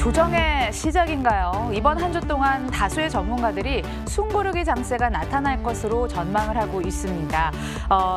조정의 시작인가요? 이번 한 주 동안 다수의 전문가들이 숨고르기 장세가 나타날 것으로 전망을 하고 있습니다.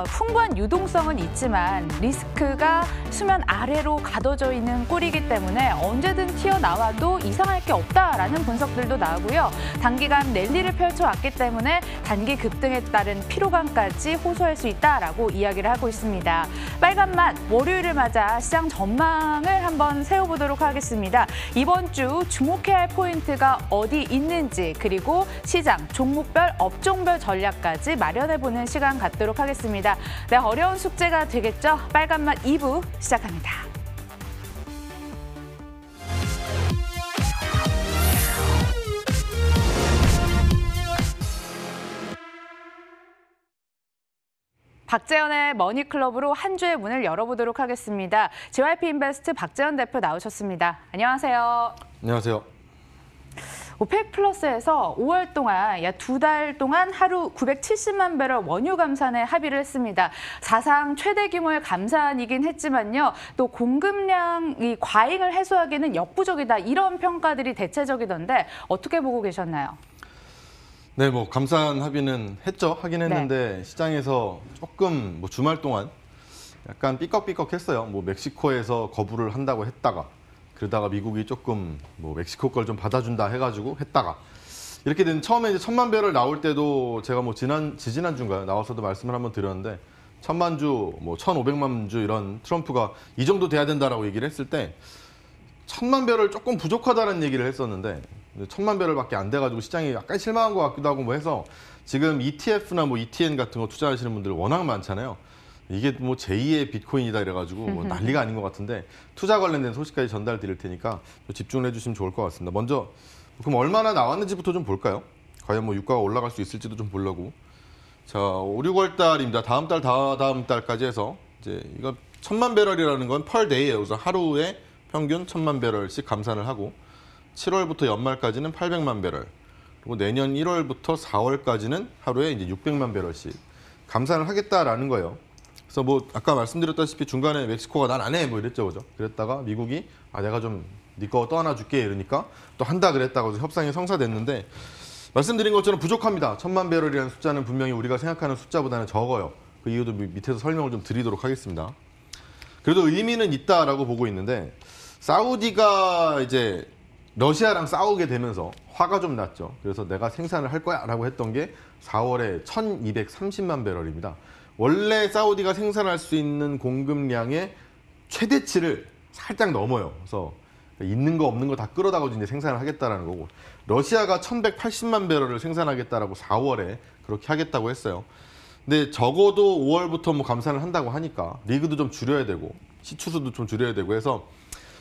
풍부한 유동성은 있지만 리스크가 수면 아래로 가둬져 있는 꼴이기 때문에 언제든 튀어나와도 이상할 게 없다라는 분석들도 나오고요. 단기간 랠리를 펼쳐왔기 때문에 단기 급등에 따른 피로감까지 호소할 수 있다라고 이야기를 하고 있습니다. 빨간맛 월요일을 맞아 시장 전망을 한번 세워보도록 하겠습니다. 이번 주 주목해야 할 포인트가 어디 있는지 그리고 시장, 종목별, 업종별 전략까지 마련해보는 시간 갖도록 하겠습니다. 네, 어려운 숙제가 되겠죠? 빨간맛 2부 시작합니다. 박재현의 머니클럽으로 한 주의 문을 열어보도록 하겠습니다. JYP인베스트 박재현 대표 나오셨습니다. 안녕하세요. 안녕하세요. 오펙 플러스에서 5월 동안 약 2달 동안 하루 970만 배럴 원유 감산에 합의를 했습니다. 사상 최대 규모의 감산이긴 했지만요. 또 공급량이 과잉을 해소하기는 역부족이다. 이런 평가들이 대체적이던데 어떻게 보고 계셨나요? 네, 뭐 감산 합의는 하긴 했는데 네. 시장에서 조금 주말 동안 약간 삐걱삐걱했어요. 멕시코에서 거부를 한다고 했다가 그러다가 미국이 조금 멕시코 걸 좀 받아준다 해가지고 했다가 이렇게 된 처음에 이제 1000만 배럴 나올 때도 제가 지지난주인가요? 나와서도 말씀을 한번 드렸는데 1000만 주, 1500만 주 이런 트럼프가 이 정도 돼야 된다라고 얘기를 했을 때 1000만 배럴 조금 부족하다는 얘기를 했었는데 1000만 배럴밖에 안 돼가지고 시장이 약간 실망한 것 같기도 하고 해서 지금 ETF나 ETN 같은 거 투자하시는 분들 워낙 많잖아요. 이게 제2의 비트코인이다 이래가지고 난리가 아닌 것 같은데 투자 관련된 소식까지 전달 드릴 테니까 집중을 해주시면 좋을 것 같습니다. 먼저 그럼 얼마나 나왔는지부터 좀 볼까요? 과연 유가가 올라갈 수 있을지도 좀 보려고. 자, 5, 6월 달입니다. 다음 달, 다다음 달까지 해서 이제 이거 1000만 배럴이라는 건 per day예요. 그래서 하루에 평균 1000만 배럴씩 감산을 하고 7월부터 연말까지는 800만 배럴, 그리고 내년 1월부터 4월까지는 하루에 이제 600만 배럴씩 감산을 하겠다라는 거예요. 그래서 아까 말씀드렸다시피 중간에 멕시코가 난 안 해 이랬죠, 그죠? 그랬다가 미국이 내가 좀 네 거 떠안아줄게 이러니까 또 한다 그랬다고 해서 협상이 성사됐는데 말씀드린 것처럼 부족합니다. 1000만 배럴이라는 숫자는 분명히 우리가 생각하는 숫자보다는 적어요. 그 이유도 밑에서 설명을 좀 드리도록 하겠습니다. 그래도 의미는 있다라고 보고 있는데 사우디가 이제 러시아랑 싸우게 되면서 화가 좀 났죠. 그래서 내가 생산을 할 거야 라고 했던 게 4월에 1230만 배럴입니다. 원래 사우디가 생산할 수 있는 공급량의 최대치를 살짝 넘어요. 그래서 있는 거 없는 거 다 끌어다가 이제 생산을 하겠다라는 거고 러시아가 1180만 배럴을 생산하겠다라고 4월에 그렇게 하겠다고 했어요. 근데 적어도 5월부터 감산을 한다고 하니까 리그도 좀 줄여야 되고 시추수도 좀 줄여야 되고 해서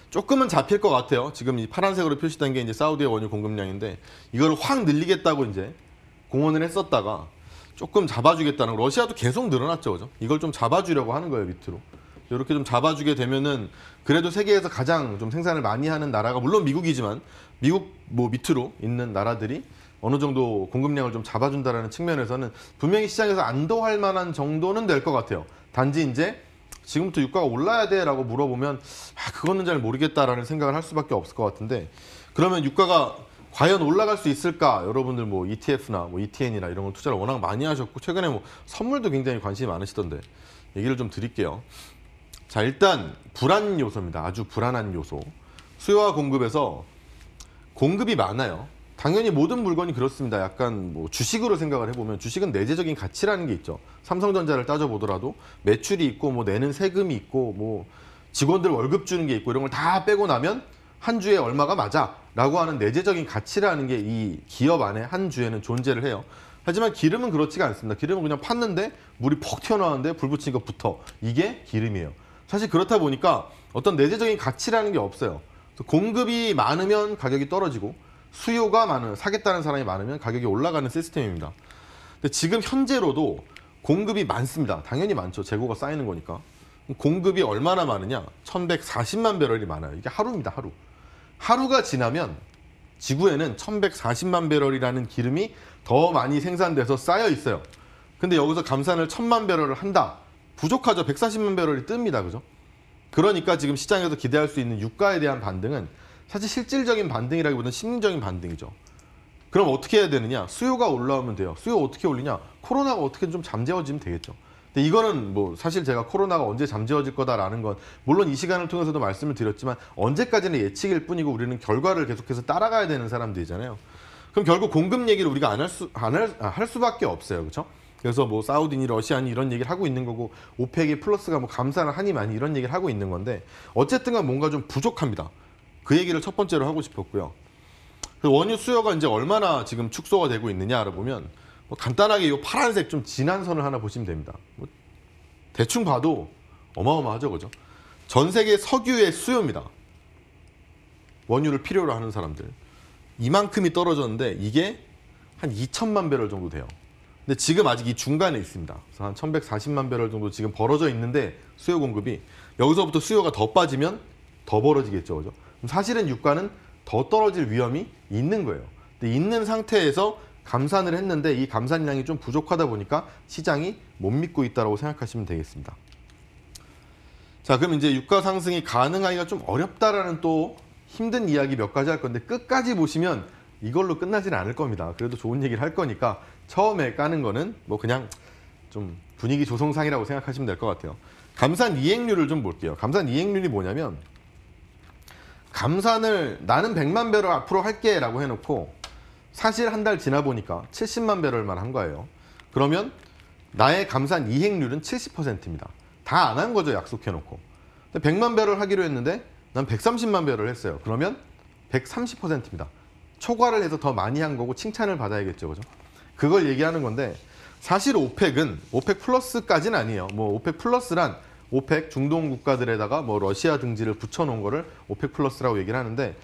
조금은 잡힐 것 같아요. 지금 이 파란색으로 표시된 게 이제 사우디의 원유 공급량인데 이걸 확 늘리겠다고 이제 공언을 했었다가 조금 잡아주겠다는 거. 러시아도 계속 늘어났죠, 그죠? 이걸 좀 잡아주려고 하는 거예요, 밑으로. 이렇게 좀 잡아주게 되면은 그래도 세계에서 가장 좀 생산을 많이 하는 나라가 물론 미국이지만 미국 밑으로 있는 나라들이 어느 정도 공급량을 좀 잡아준다라는 측면에서는 분명히 시장에서 안도할 만한 정도는 될 것 같아요. 단지 이제 지금부터 유가가 올라야 돼 라고 물어보면 그거는 잘 모르겠다라는 생각을 할 수밖에 없을 것 같은데 그러면 유가가 과연 올라갈 수 있을까? 여러분들 ETF나 ETN이나 이런 걸 투자를 워낙 많이 하셨고 최근에 선물도 굉장히 관심이 많으시던데 얘기를 좀 드릴게요. 자, 일단 불안 요소입니다. 아주 불안한 요소. 수요와 공급에서 공급이 많아요. 당연히 모든 물건이 그렇습니다. 약간 주식으로 생각을 해보면 주식은 내재적인 가치라는 게 있죠. 삼성전자를 따져보더라도 매출이 있고 내는 세금이 있고 직원들 월급 주는 게 있고 이런 걸 다 빼고 나면 한 주에 얼마가 맞아 라고 하는 내재적인 가치라는 게 이 기업 안에 한 주에는 존재를 해요. 하지만 기름은 그렇지가 않습니다. 기름은 그냥 팠는데 물이 퍽 튀어나왔는데 불 붙이니까 붙어. 이게 기름이에요. 사실 그렇다 보니까 어떤 내재적인 가치라는 게 없어요. 공급이 많으면 가격이 떨어지고 수요가 사겠다는 사람이 많으면 가격이 올라가는 시스템입니다. 근데 지금 현재로도 공급이 많습니다. 당연히 많죠. 재고가 쌓이는 거니까. 공급이 얼마나 많으냐? 1140만 배럴이 많아요. 이게 하루입니다. 하루. 하루가 지나면 지구에는 1140만 배럴이라는 기름이 더 많이 생산돼서 쌓여 있어요. 근데 여기서 감산을 1000만 배럴을 한다. 부족하죠. 140만 배럴이 뜹니다. 그죠? 그러니까 지금 시장에서 기대할 수 있는 유가에 대한 반등은 사실 실질적인 반등이라기보다는 심리적인 반등이죠. 그럼 어떻게 해야 되느냐? 수요가 올라오면 돼요. 수요 어떻게 올리냐? 코로나가 어떻게 좀 잠재워지면 되겠죠. 근데 이거는 뭐 사실 제가 코로나가 언제 잠재워질 거다라는 건 물론 이 시간을 통해서도 말씀을 드렸지만 언제까지는 예측일 뿐이고 우리는 결과를 계속해서 따라가야 되는 사람들이잖아요. 그럼 결국 공급 얘기를 우리가 할 수밖에 없어요. 그렇죠? 그래서 뭐 사우디니 러시아니 이런 얘기를 하고 있는 거고 오펙이 플러스가 뭐 감산을 하니 많이 이런 얘기를 하고 있는 건데 어쨌든 간 뭔가 좀 부족합니다. 그 얘기를 첫 번째로 하고 싶었고요. 원유 수요가 이제 얼마나 지금 축소가 되고 있느냐를 보면 뭐 간단하게 이 파란색 좀 진한 선을 하나 보시면 됩니다. 뭐 대충 봐도 어마어마하죠, 그죠? 전 세계 석유의 수요입니다. 원유를 필요로 하는 사람들. 이만큼이 떨어졌는데 이게 한 2천만 배럴 정도 돼요. 근데 지금 아직 이 중간에 있습니다. 그래서 한 1140만 배럴 정도 지금 벌어져 있는데 수요 공급이 여기서부터 수요가 더 빠지면 더 벌어지겠죠, 그죠? 그럼 사실은 유가는 더 떨어질 위험이 있는 거예요. 근데 있는 상태에서 감산을 했는데 이 감산량이 좀 부족하다 보니까 시장이 못 믿고 있다고 생각하시면 되겠습니다. 자, 그럼 이제 유가 상승이 가능하기가 좀 어렵다라는 또 힘든 이야기 몇 가지 할 건데 끝까지 보시면 이걸로 끝나지는 않을 겁니다. 그래도 좋은 얘기를 할 거니까 처음에 까는 거는 뭐 그냥 좀 분위기 조성상이라고 생각하시면 될 것 같아요. 감산 이행률을 좀 볼게요. 감산 이행률이 뭐냐면 감산을 나는 100만 배럴 앞으로 할게 라고 해놓고 사실 한 달 지나 보니까 70만 배럴만 한 거예요. 그러면 나의 감산 이행률은 70%입니다. 다 안 한 거죠, 약속해놓고. 100만 배럴 하기로 했는데 난 130만 배럴 했어요. 그러면 130%입니다. 초과를 해서 더 많이 한 거고 칭찬을 받아야겠죠, 그죠? 그걸 얘기하는 건데 사실 오펙은 오펙 플러스까지는 아니에요. 뭐 오펙 플러스란 오펙 중동 국가들에다가 뭐 러시아 등지를 붙여놓은 거를 오펙 플러스라고 얘기를 하는데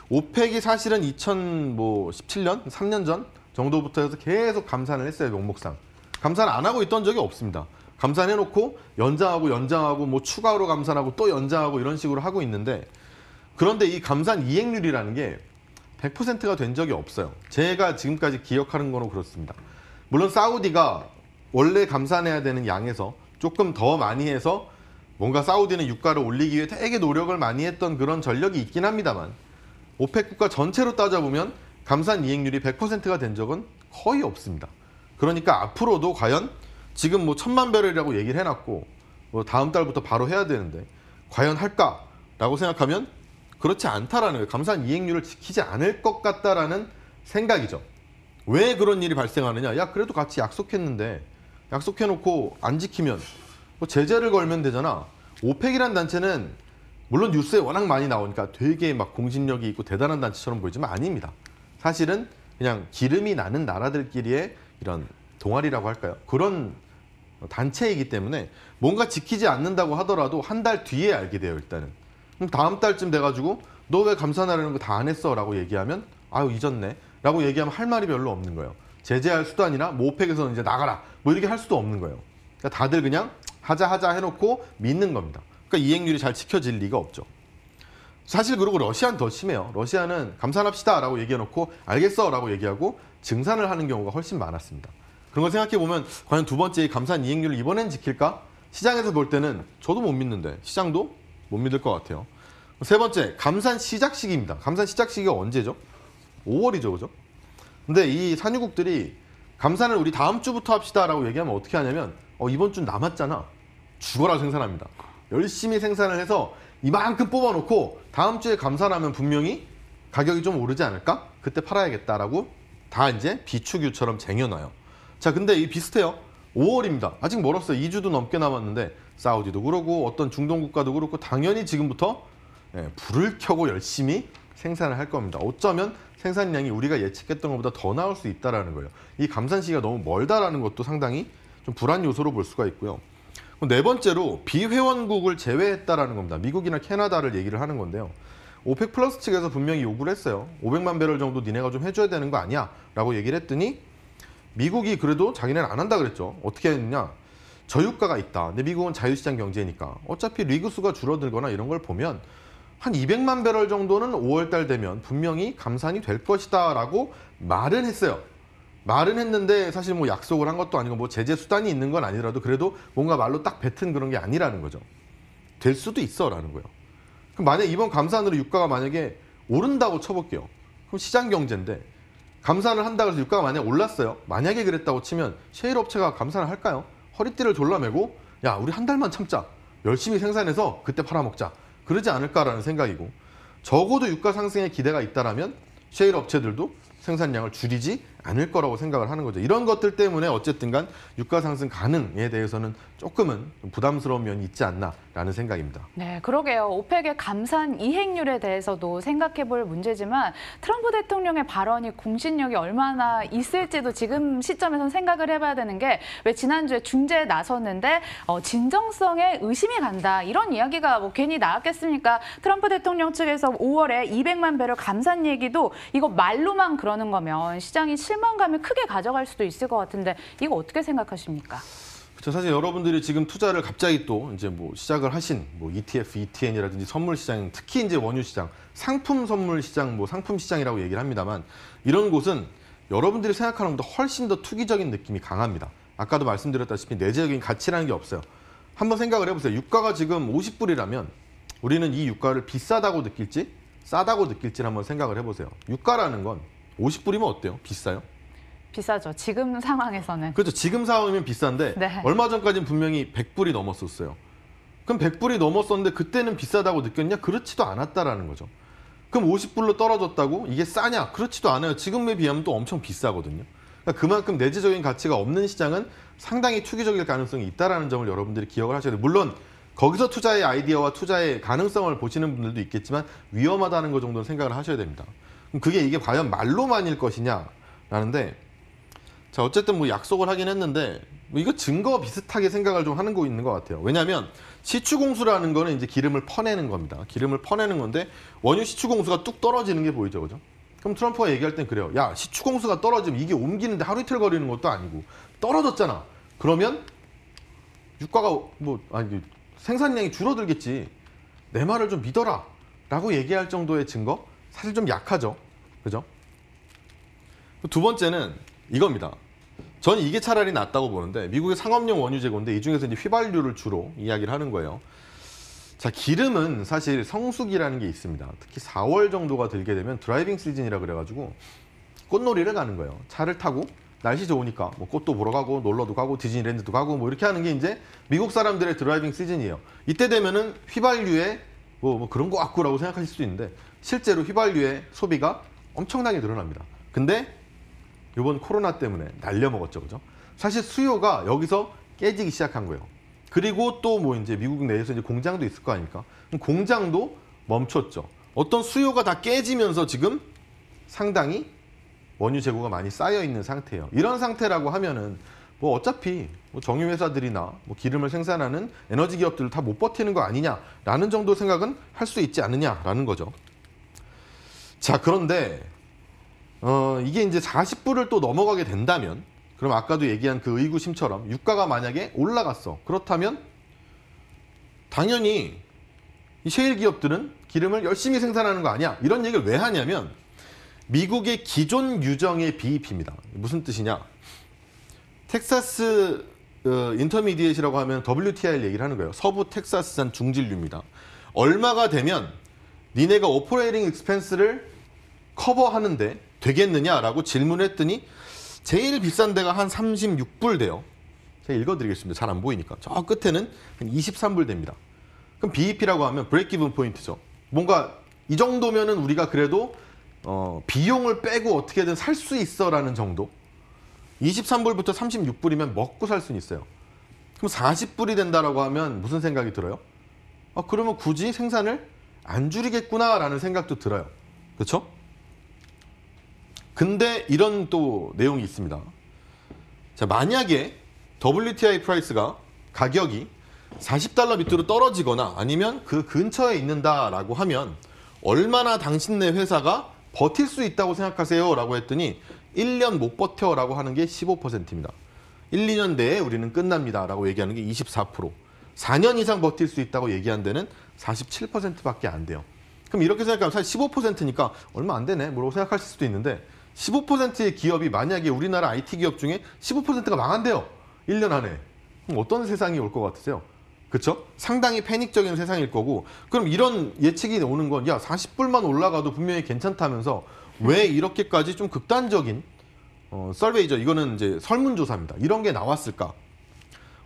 오펙이 사실은 2017년, 3년 전 정도부터 해서 계속 감산을 했어요, 명목상. 감산 안 하고 있던 적이 없습니다. 감산해놓고 연장하고 뭐 추가로 감산하고 또 연장하고 이런 식으로 하고 있는데 그런데 이 감산 이행률이라는 게 100%가 된 적이 없어요. 제가 지금까지 기억하는 거로 그렇습니다. 물론 사우디가 원래 감산해야 되는 양에서 조금 더 많이 해서 뭔가 사우디는 유가를 올리기 위해 되게 노력을 많이 했던 그런 전력이 있긴 합니다만 오펙 국가 전체로 따져보면 감산 이행률이 100%가 된 적은 거의 없습니다. 그러니까 앞으로도 과연 지금 뭐 1000만 배럴이라고 얘기를 해놨고 뭐 다음 달부터 바로 해야 되는데 과연 할까라고 생각하면 그렇지 않다라는 거예요. 감산 이행률을 지키지 않을 것 같다라는 생각이죠. 왜 그런 일이 발생하느냐? 야, 그래도 같이 약속했는데 약속해놓고 안 지키면 뭐 제재를 걸면 되잖아. 오펙이란 단체는 물론 뉴스에 워낙 많이 나오니까 되게 막 공신력이 있고 대단한 단체처럼 보이지만 아닙니다. 사실은 그냥 기름이 나는 나라들끼리의 이런 동아리라고 할까요? 그런 단체이기 때문에 뭔가 지키지 않는다고 하더라도 한 달 뒤에 알게 돼요, 일단은. 그럼 다음 달쯤 돼가지고 너 왜 감산하려는 거 다 안 했어? 라고 얘기하면 아유 잊었네 라고 얘기하면 할 말이 별로 없는 거예요. 제재할 수단이나 뭐 오펙에서는 이제 나가라 뭐 이렇게 할 수도 없는 거예요. 그러니까 다들 그냥 하자 해놓고 믿는 겁니다. 그러니까 이행률이 잘 지켜질 리가 없죠. 사실 그리고 러시아는 더 심해요. 러시아는 감산합시다 라고 얘기해놓고 알겠어 라고 얘기하고 증산을 하는 경우가 훨씬 많았습니다. 그런 걸 생각해보면 과연 두 번째 감산 이행률을 이번엔 지킬까? 시장에서 볼 때는 저도 못 믿는데 시장도 못 믿을 것 같아요. 세 번째, 감산 시작 시기입니다. 감산 시작 시기가 언제죠? 5월이죠, 그죠? 근데 이 산유국들이 감산을 우리 다음 주부터 합시다라고 얘기하면 어떻게 하냐면 이번 주 남았잖아. 죽어라 생산합니다. 열심히 생산을 해서 이만큼 뽑아놓고 다음 주에 감산하면 분명히 가격이 좀 오르지 않을까? 그때 팔아야겠다라고 다 이제 비축유처럼 쟁여놔요. 자, 근데 이 비슷해요. 5월입니다. 아직 멀었어요. 2주도 넘게 남았는데 사우디도 그러고 어떤 중동 국가도 그렇고 당연히 지금부터 불을 켜고 열심히 생산을 할 겁니다. 어쩌면 생산량이 우리가 예측했던 것보다 더 나올 수 있다는 거예요. 이 감산 시기가 너무 멀다라는 것도 상당히 좀 불안 요소로 볼 수가 있고요. 네 번째로 비회원국을 제외했다라는 겁니다. 미국이나 캐나다를 얘기를 하는 건데요. 오펙 플러스 측에서 분명히 요구를 했어요. 500만 배럴 정도 니네가 좀 해줘야 되는 거 아니야? 라고 얘기를 했더니 미국이 그래도 자기네는 안 한다 그랬죠. 어떻게 했느냐? 저유가가 있다. 근데 미국은 자유시장 경제니까 어차피 리그 수가 줄어들거나 이런 걸 보면 한 200만 배럴 정도는 5월달 되면 분명히 감산이 될 것이다 라고 말은 했어요. 말은 했는데 사실 뭐 약속을 한 것도 아니고 뭐 제재 수단이 있는 건 아니더라도 그래도 뭔가 말로 딱 뱉은 그런 게 아니라는 거죠. 될 수도 있어 라는 거예요. 그럼 만약 이번 감산으로 유가가 만약에 오른다고 쳐볼게요. 그럼 시장 경제인데 감산을 한다고 해서 유가가 만약에 올랐어요. 만약에 그랬다고 치면 셰일 업체가 감산을 할까요? 허리띠를 졸라매고 야 우리 한 달만 참자. 열심히 생산해서 그때 팔아먹자. 그러지 않을까라는 생각이고 적어도 유가 상승에 기대가 있다라면 셰일 업체들도 생산량을 줄이지 않을 거라고 생각을 하는 거죠. 이런 것들 때문에 어쨌든 간 유가 상승 가능에 대해서는 조금은 부담스러운 면이 있지 않나라는 생각입니다. 네, 그러게요. 오펙의 감산 이행률에 대해서도 생각해 볼 문제지만 트럼프 대통령의 발언이 공신력이 얼마나 있을지도 지금 시점에선 생각을 해봐야 되는 게 왜 지난주에 중재에 나섰는데 진정성에 의심이 간다. 이런 이야기가 뭐 괜히 나왔겠습니까? 트럼프 대통령 측에서 5월에 200만 배럴 감산 얘기도 이거 말로만 그러는 거면 시장이 실망감을 크게 가져갈 수도 있을 것 같은데 이거 어떻게 생각하십니까? 그렇죠. 사실 여러분들이 지금 투자를 갑자기 또 이제 뭐 시작을 하신 뭐 ETF, ETN이라든지 선물 시장, 특히 이제 원유 시장, 상품 선물 시장, 뭐 상품 시장이라고 얘기를 합니다만 이런 곳은 여러분들이 생각하는 것보다 훨씬 더 투기적인 느낌이 강합니다. 아까도 말씀드렸다시피 내재적인 가치라는 게 없어요. 한번 생각을 해보세요. 유가가 지금 50불이라면 우리는 이 유가를 비싸다고 느낄지 싸다고 느낄지를 한번 생각을 해보세요. 유가라는 건 50불이면 어때요? 비싸요? 비싸죠. 지금 상황에서는. 그렇죠. 지금 상황이면 비싼데 네. 얼마 전까지는 분명히 100불이 넘었었어요. 그럼 100불이 넘었었는데 그때는 비싸다고 느꼈냐? 그렇지도 않았다라는 거죠. 그럼 50불로 떨어졌다고 이게 싸냐? 그렇지도 않아요. 지금에 비하면 또 엄청 비싸거든요. 그러니까 그만큼 내재적인 가치가 없는 시장은 상당히 투기적일 가능성이 있다는 점을 여러분들이 기억을 하셔야 돼요. 물론 거기서 투자의 아이디어와 투자의 가능성을 보시는 분들도 있겠지만 위험하다는 것 정도는 생각을 하셔야 됩니다. 그럼 그게 이게 과연 말로만일 것이냐라는데 자 어쨌든 뭐 약속을 하긴 했는데 뭐 이거 증거 비슷하게 생각을 좀 하는 거 있는 것 같아요. 왜냐하면 시추공수라는 거는 이제 기름을 퍼내는 겁니다. 기름을 퍼내는 건데 원유 시추공수가 뚝 떨어지는 게 보이죠, 그죠? 그럼 트럼프가 얘기할 땐 그래요. 야 시추공수가 떨어지면 이게 옮기는데 하루 이틀 거리는 것도 아니고 떨어졌잖아. 그러면 유가가 뭐 아니 생산량이 줄어들겠지. 내 말을 좀 믿어라. 라고 얘기할 정도의 증거 사실 좀 약하죠. 그죠? 두 번째는 이겁니다. 저는 이게 차라리 낫다고 보는데 미국의 상업용 원유 재고인데 이 중에서 이제 휘발유를 주로 이야기를 하는 거예요. 자, 기름은 사실 성수기라는 게 있습니다. 특히 4월 정도가 들게 되면 드라이빙 시즌이라 그래가지고 꽃놀이를 가는 거예요. 차를 타고 날씨 좋으니까 뭐 꽃도 보러 가고 놀러도 가고 디즈니랜드도 가고 뭐 이렇게 하는 게 이제 미국 사람들의 드라이빙 시즌이에요. 이때 되면은 휘발유에 뭐 그런 거 같고라고 생각하실 수도 있는데 실제로 휘발유의 소비가 엄청나게 늘어납니다. 근데 이번 코로나 때문에 날려먹었죠, 그죠? 사실 수요가 여기서 깨지기 시작한 거예요. 그리고 또 뭐 이제 미국 내에서 이제 공장도 있을 거 아닙니까? 그럼 공장도 멈췄죠. 어떤 수요가 다 깨지면서 지금 상당히 원유 재고가 많이 쌓여 있는 상태예요. 이런 상태라고 하면은 뭐 어차피 뭐 정유회사들이나 뭐 기름을 생산하는 에너지 기업들 다 못 버티는 거 아니냐라는 정도 생각은 할 수 있지 않느냐라는 거죠. 자, 그런데 이게 이제 40불을 또 넘어가게 된다면 그럼 아까도 얘기한 그 의구심처럼 유가가 만약에 올라갔어. 그렇다면 당연히 이 셰일 기업들은 기름을 열심히 생산하는 거 아니야. 이런 얘기를 왜 하냐면 미국의 기존 유정의 비입입니다. 무슨 뜻이냐. 텍사스 인터미디에이트라고 하면 WTI를 얘기를 하는 거예요. 서부 텍사스산 중진류입니다. 얼마가 되면 니네가 오퍼레이팅 익스펜스를 커버하는데 되겠느냐라고 질문했더니 제일 비싼 데가 한 36불 돼요. 제가 읽어드리겠습니다. 잘 안 보이니까. 저 끝에는 한 23불 됩니다. 그럼 BEP라고 하면 브레이크 이븐 포인트죠. 뭔가 이 정도면은 우리가 그래도 비용을 빼고 어떻게든 살 수 있어라는 정도. 23불부터 36불이면 먹고 살 수는 있어요. 그럼 40불이 된다라고 하면 무슨 생각이 들어요? 그러면 굳이 생산을 안 줄이겠구나라는 생각도 들어요. 그렇죠? 근데 이런 또 내용이 있습니다. 자, 만약에 WTI 프라이스가 가격이 40달러 밑으로 떨어지거나 아니면 그 근처에 있는다라고 하면 얼마나 당신네 회사가 버틸 수 있다고 생각하세요? 라고 했더니 1년 못 버텨라고 하는 게 15%입니다. 1, 2년 내에 우리는 끝납니다. 라고 얘기하는 게 24%. 4년 이상 버틸 수 있다고 얘기한 데는 47%밖에 안 돼요. 그럼 이렇게 생각하면 사실 15%니까 얼마 안 되네. 뭐라고 생각하실 수도 있는데 15%의 기업이 만약에 우리나라 IT 기업 중에 15%가 망한대요. 1년 안에. 그럼 어떤 세상이 올 것 같으세요? 그렇죠? 상당히 패닉적인 세상일 거고 그럼 이런 예측이 오는 건 야 40불만 올라가도 분명히 괜찮다면서 왜 이렇게까지 좀 극단적인 설베이죠. 이거는 이제 설문조사입니다. 이런 게 나왔을까?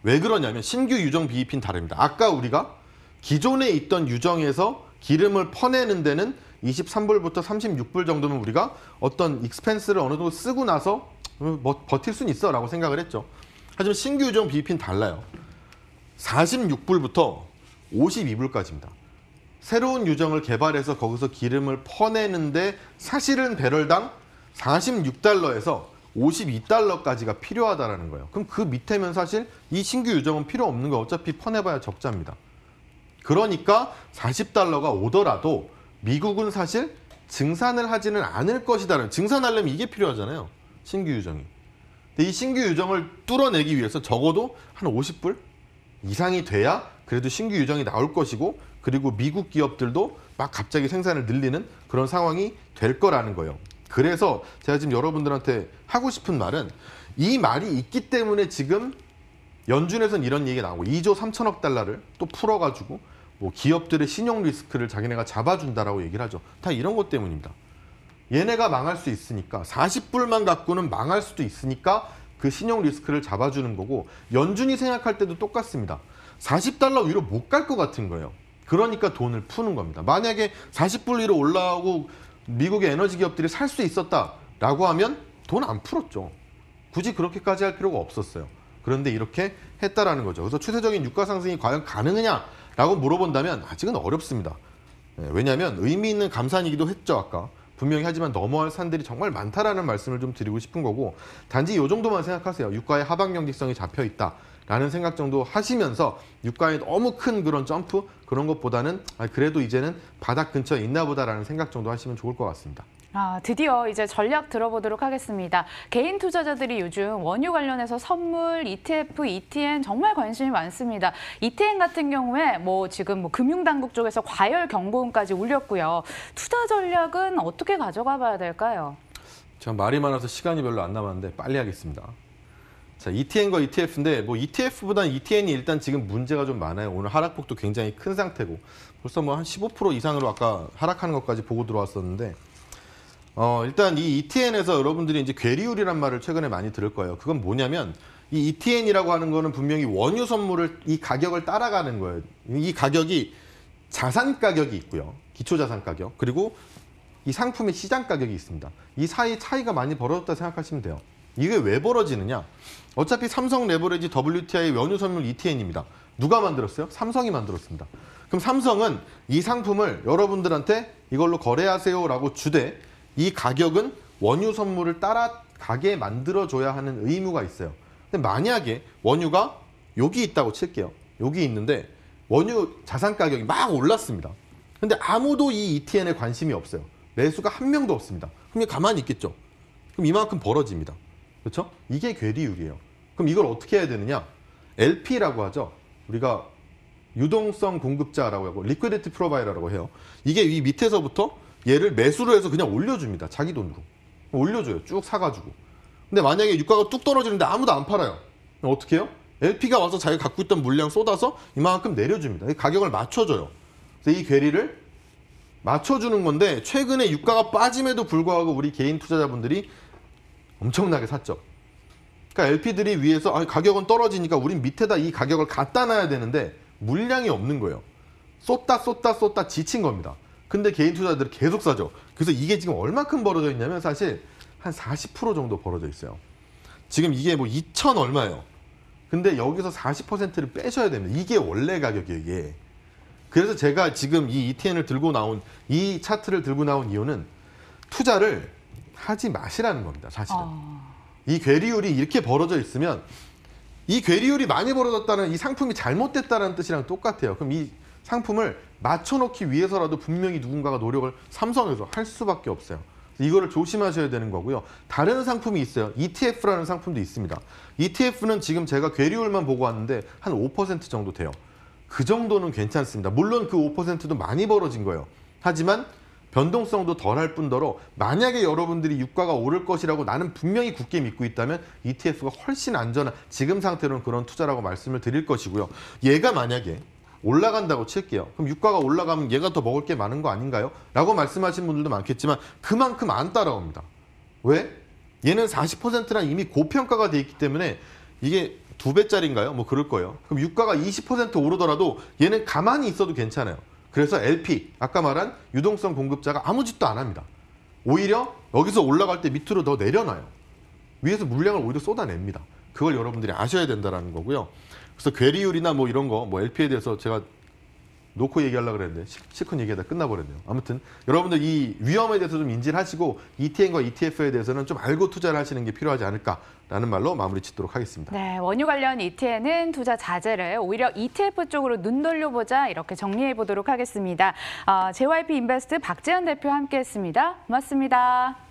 왜 그러냐면 신규 유정 BEP는 다릅니다. 아까 우리가 기존에 있던 유정에서 기름을 퍼내는 데는 23불부터 36불 정도면 우리가 어떤 익스펜스를 어느 정도 쓰고 나서 뭐 버틸 수는 있어 라고 생각을 했죠. 하지만 신규 유정 BEP는 달라요. 46불부터 52불까지입니다. 새로운 유정을 개발해서 거기서 기름을 퍼내는데 사실은 배럴당 46달러에서 52달러까지가 필요하다라는 거예요. 그럼 그 밑에면 사실 이 신규 유정은 필요 없는 거 어차피 퍼내봐야 적자입니다. 그러니까 40달러가 오더라도 미국은 사실 증산을 하지는 않을 것이다라는 증산하려면 이게 필요하잖아요. 신규 유정이. 근데 이 신규 유정을 뚫어내기 위해서 적어도 한 50불 이상이 돼야 그래도 신규 유정이 나올 것이고 그리고 미국 기업들도 막 갑자기 생산을 늘리는 그런 상황이 될 거라는 거예요. 그래서 제가 지금 여러분들한테 하고 싶은 말은 이 말이 있기 때문에 지금 연준에서는 이런 얘기가 나오고 2조 3천억 달러를 또 풀어가지고 뭐 기업들의 신용 리스크를 자기네가 잡아준다라고 얘기를 하죠. 다 이런 것 때문입니다. 얘네가 망할 수 있으니까 40불만 갖고는 망할 수도 있으니까 그 신용 리스크를 잡아주는 거고 연준이 생각할 때도 똑같습니다. 40달러 위로 못 갈 것 같은 거예요. 그러니까 돈을 푸는 겁니다. 만약에 40불 위로 올라오고 미국의 에너지 기업들이 살 수 있었다라고 하면 돈 안 풀었죠. 굳이 그렇게까지 할 필요가 없었어요. 그런데 이렇게 했다라는 거죠. 그래서 추세적인 유가 상승이 과연 가능하냐라고 물어본다면 아직은 어렵습니다. 왜냐하면 의미 있는 감산이기도 했죠. 아까. 분명히 하지만 넘어갈 산들이 정말 많다라는 말씀을 좀 드리고 싶은 거고 단지 이 정도만 생각하세요. 유가의 하방 경직성이 잡혀 있다라는 생각 정도 하시면서 유가의 너무 큰 그런 점프 그런 것보다는 그래도 이제는 바닥 근처에 있나 보다라는 생각 정도 하시면 좋을 것 같습니다. 드디어 이제 전략 들어보도록 하겠습니다. 개인 투자자들이 요즘 원유 관련해서 선물, ETF, ETN 정말 관심이 많습니다. ETN 같은 경우에 지금 금융당국 쪽에서 과열 경고음까지 울렸고요. 투자 전략은 어떻게 가져가 봐야 될까요? 제가 말이 많아서 시간이 별로 안 남았는데 빨리 하겠습니다. 자, ETN과 ETF인데 ETF보다는 ETN이 일단 지금 문제가 좀 많아요. 오늘 하락폭도 굉장히 큰 상태고 벌써 한 15% 이상으로 아까 하락하는 것까지 보고 들어왔었는데 일단 이 ETN에서 여러분들이 이제 괴리율이란 말을 최근에 많이 들을 거예요. 그건 뭐냐면 이 ETN이라고 하는 거는 분명히 원유 선물을 이 가격을 따라가는 거예요. 이 가격이 자산 가격이 있고요. 기초자산 가격 그리고 이 상품의 시장 가격이 있습니다. 이 사이 차이가 많이 벌어졌다 생각하시면 돼요. 이게 왜 벌어지느냐? 어차피 삼성 레버리지 WTI 원유 선물 ETN입니다. 누가 만들었어요? 삼성이 만들었습니다. 그럼 삼성은 이 상품을 여러분들한테 이걸로 거래하세요라고 주되 이 가격은 원유 선물을 따라가게 만들어줘야 하는 의무가 있어요. 근데 만약에 원유가 여기 있다고 칠게요. 여기 있는데 원유 자산 가격이 막 올랐습니다. 근데 아무도 이 ETN에 관심이 없어요. 매수가 한 명도 없습니다. 그럼 가만히 있겠죠. 그럼 이만큼 벌어집니다. 그렇죠? 이게 괴리율이에요. 그럼 이걸 어떻게 해야 되느냐? LP라고 하죠. 우리가 유동성 공급자라고 하고 리퀴디티 프로바이더라고 해요. 이게 이 밑에서부터 얘를 매수로 해서 그냥 올려줍니다. 자기 돈으로. 올려줘요. 쭉 사가지고. 근데 만약에 유가가 뚝 떨어지는데 아무도 안 팔아요. 그럼 어떻게 해요? LP가 와서 자기가 갖고 있던 물량 쏟아서 이만큼 내려줍니다. 가격을 맞춰줘요. 그래서 이 괴리를 맞춰주는 건데 최근에 유가가 빠짐에도 불구하고 우리 개인 투자자분들이 엄청나게 샀죠. 그러니까 LP들이 위에서 가격은 떨어지니까 우린 밑에다 이 가격을 갖다 놔야 되는데 물량이 없는 거예요. 쏟다 지친 겁니다. 근데 개인 투자자들이 계속 사죠. 그래서 이게 지금 얼마큼 벌어져 있냐면 사실 한 40% 정도 벌어져 있어요. 지금 이게 2천 얼마예요. 근데 여기서 40%를 빼셔야 됩니다. 이게 원래 가격이에요, 이게. 그래서 제가 지금 이 ETN을 들고 나온 이 차트를 들고 나온 이유는 투자를 하지 마시라는 겁니다, 사실은. 이 괴리율이 이렇게 벌어져 있으면 이 괴리율이 많이 벌어졌다는 이 상품이 잘못됐다는 뜻이랑 똑같아요. 그럼 이 상품을 맞춰놓기 위해서라도 분명히 누군가가 노력을 삼성에서 할 수밖에 없어요. 이거를 조심하셔야 되는 거고요. 다른 상품이 있어요. ETF라는 상품도 있습니다. ETF는 지금 제가 괴리율만 보고 왔는데 한 5% 정도 돼요. 그 정도는 괜찮습니다. 물론 그 5%도 많이 벌어진 거예요. 하지만 변동성도 덜할 뿐더러 만약에 여러분들이 유가가 오를 것이라고 나는 분명히 굳게 믿고 있다면 ETF가 훨씬 안전한 지금 상태로는 그런 투자라고 말씀을 드릴 것이고요. 얘가 만약에 올라간다고 칠게요. 그럼 유가가 올라가면 얘가 더 먹을 게 많은 거 아닌가요? 라고 말씀하시는 분들도 많겠지만 그만큼 안 따라옵니다. 왜? 얘는 40%나 이미 고평가가 돼 있기 때문에 이게 2배짜리인가요? 뭐 그럴 거예요. 그럼 유가가 20% 오르더라도 얘는 가만히 있어도 괜찮아요. 그래서 LP, 아까 말한 유동성 공급자가 아무 짓도 안 합니다. 오히려 여기서 올라갈 때 밑으로 더 내려놔요. 위에서 물량을 오히려 쏟아냅니다. 그걸 여러분들이 아셔야 된다는 거고요. 그래서 괴리율이나 뭐 이런 거, 뭐 LP에 대해서 제가 놓고 얘기하려고 그랬는데 실컷 얘기하다 끝나버렸네요. 아무튼 여러분들 이 위험에 대해서 좀 인지를 하시고 ETN과 ETF에 대해서는 좀 알고 투자를 하시는 게 필요하지 않을까라는 말로 마무리 짓도록 하겠습니다. 네, 원유 관련 ETN은 투자 자제를 오히려 ETF 쪽으로 눈 돌려보자 이렇게 정리해 보도록 하겠습니다. JYP 인베스트 박재현 대표와 함께했습니다. 고맙습니다.